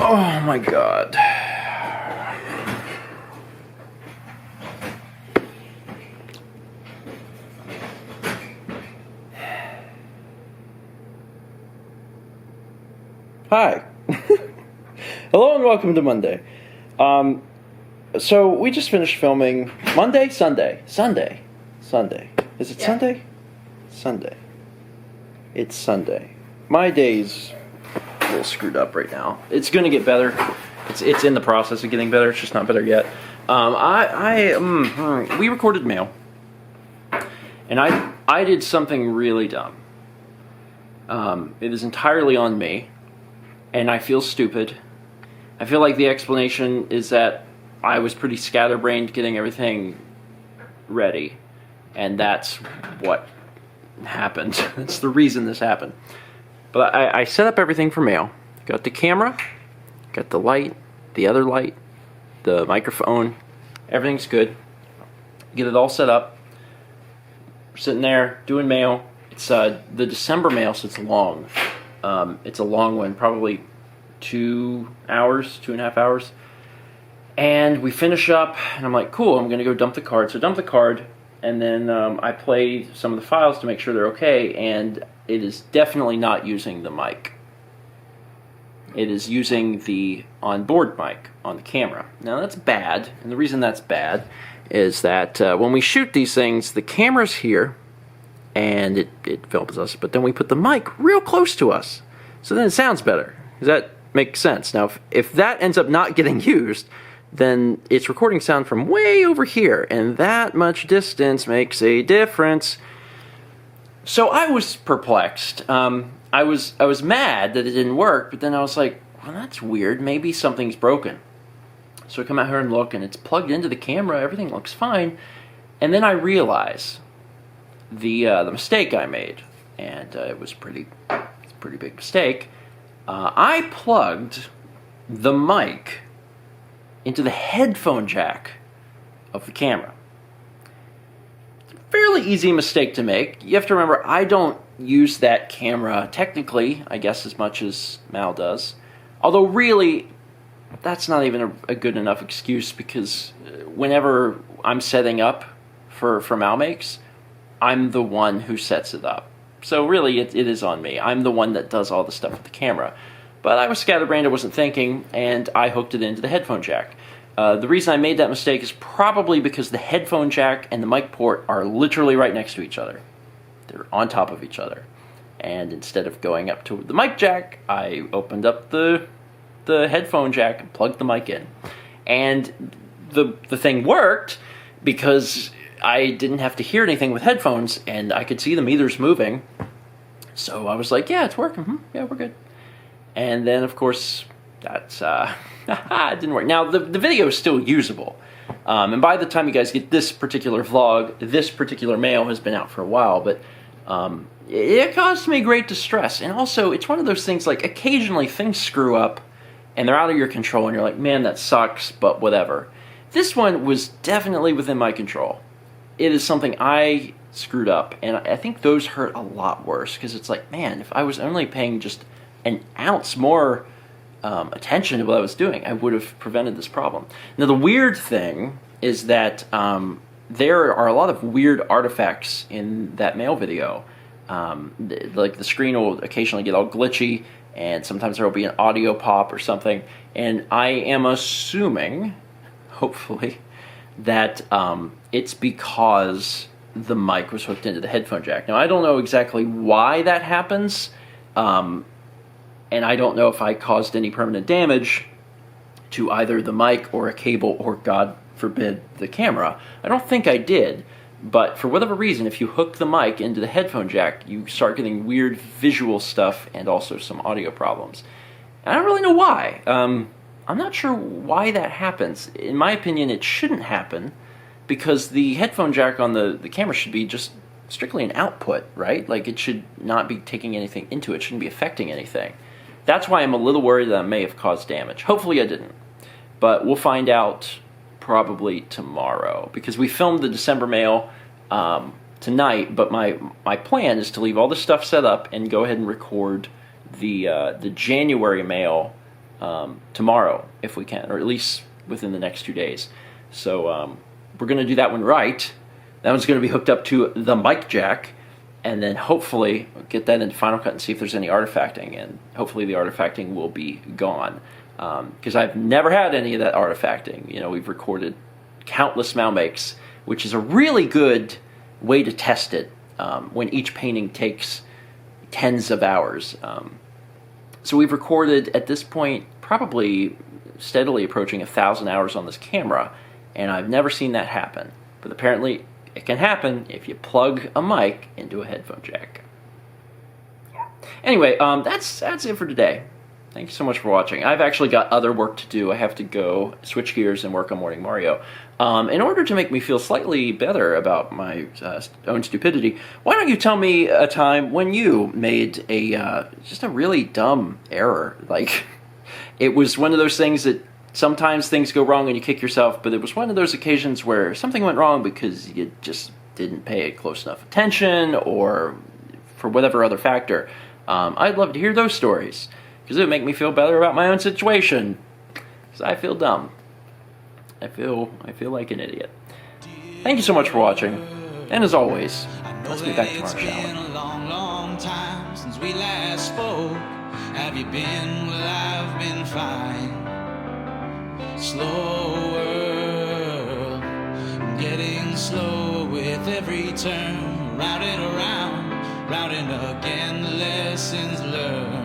Oh my god. Hi. Hello and welcome to Monday. So we just finished filming Sunday. Is it Sunday? Sunday. It's Sunday. My day's a little screwed up right now. It's gonna get better. It's in the process of getting better. It's just not better yet. We recorded mail, and I did something really dumb. It is entirely on me, and I feel stupid. I feel like the explanation is that I was pretty scatterbrained getting everything ready, and that's what happened. That's the reason this happened. But I set up everything for mail. Got the camera, got the light, the other light, the microphone. Everything's good. Get it all set up. We're sitting there doing mail. It's the December mail, so it's long. It's a long one, probably 2 hours, 2.5 hours. And we finish up, and I'm like, cool, I'm going to go dump the card. So dump the card, and then I play some of the files to make sure they're okay, and it is definitely not using the mic. It is using the onboard mic on the camera. Now that's bad, and the reason that's bad is that when we shoot these things, the camera's here, and it films us, but then we put the mic real close to us, so then it sounds better. Does that make sense? Now, if that ends up not getting used, then it's recording sound from way over here, and that much distance makes a difference. So I was perplexed. I was mad that it didn't work, but then I was like, well, that's weird. Maybe something's broken. So I come out here and look, and it's plugged into the camera. Everything looks fine. And then I realize the mistake I made, and it was it's a pretty big mistake. I plugged the mic into the headphone jack of the camera. It's a fairly easy mistake to make. You have to remember, I don't use that camera technically, I guess, as much as Mal does. Although really, that's not even a good enough excuse, because whenever I'm setting up for Mal Makes, I'm the one who sets it up. So really, it is on me. I'm the one that does all the stuff with the camera. But I was scatterbrained, I wasn't thinking, and I hooked it into the headphone jack. The reason I made that mistake is probably because the headphone jack and the mic port are literally right next to each other. They're on top of each other. And instead of going up to the mic jack, I opened up the headphone jack and plugged the mic in. And the thing worked because I didn't have to hear anything with headphones, and I could see the meters moving. So I was like, yeah, it's working. Yeah, we're good. And then, of course, that's it didn't work. Now, the video is still usable. And by the time you guys get this particular vlog, this particular mail has been out for a while, but it caused me great distress. And also, it's one of those things, like, occasionally things screw up, and they're out of your control, and you're like, man, that sucks, but whatever. This one was definitely within my control. It is something I screwed up, and I think those hurt a lot worse, because it's like, man, if I was only paying just an ounce more attention to what I was doing, I would have prevented this problem. Now, the weird thing is that there are a lot of weird artifacts in that mail video. Like the screen will occasionally get all glitchy, and sometimes there will be an audio pop or something, and I am assuming, hopefully, that it's because the mic was hooked into the headphone jack. Now, I don't know exactly why that happens, and I don't know if I caused any permanent damage to either the mic or a cable or, God forbid, the camera. I don't think I did, but for whatever reason, if you hook the mic into the headphone jack, you start getting weird visual stuff and also some audio problems. And I don't really know why. I'm not sure why that happens. In my opinion, it shouldn't happen, because the headphone jack on the camera should be just strictly an output, right? Like, it should not be taking anything into it. It shouldn't be affecting anything. That's why I'm a little worried that I may have caused damage. Hopefully I didn't. But we'll find out probably tomorrow, because we filmed the December mail tonight, but my plan is to leave all the stuff set up and go ahead and record the January mail tomorrow if we can, or at least within the next 2 days. So we're going to do that one right. That one's going to be hooked up to the mic jack, and then hopefully get that into Final Cut and see if there's any artifacting, and hopefully the artifacting will be gone. Because I've never had any of that artifacting. You know, we've recorded countless Mal makes, which is a really good way to test it when each painting takes tens of hours. So we've recorded, at this point, probably steadily approaching 1,000 hours on this camera, and I've never seen that happen. But apparently it can happen if you plug a mic into a headphone jack. Anyway, that's it for today. Thank you so much for watching. I've actually got other work to do. I have to go switch gears and work on Morning Mario. In order to make me feel slightly better about my own stupidity, why don't you tell me a time when you made just a really dumb error? Like, it was one of those things that sometimes things go wrong and you kick yourself, but it was one of those occasions where something went wrong because you just didn't pay it close enough attention, or for whatever other factor. I'd love to hear those stories, because it would make me feel better about my own situation. Because I feel dumb. I feel like an idiot. Thank you so much for watching. And as always, let's be back tomorrow, shall we? It's been a long, long time since we last spoke. Have you been? Well, I've been fine. Slow world, getting slow with every turn. Round and around, round and again, the lessons learned.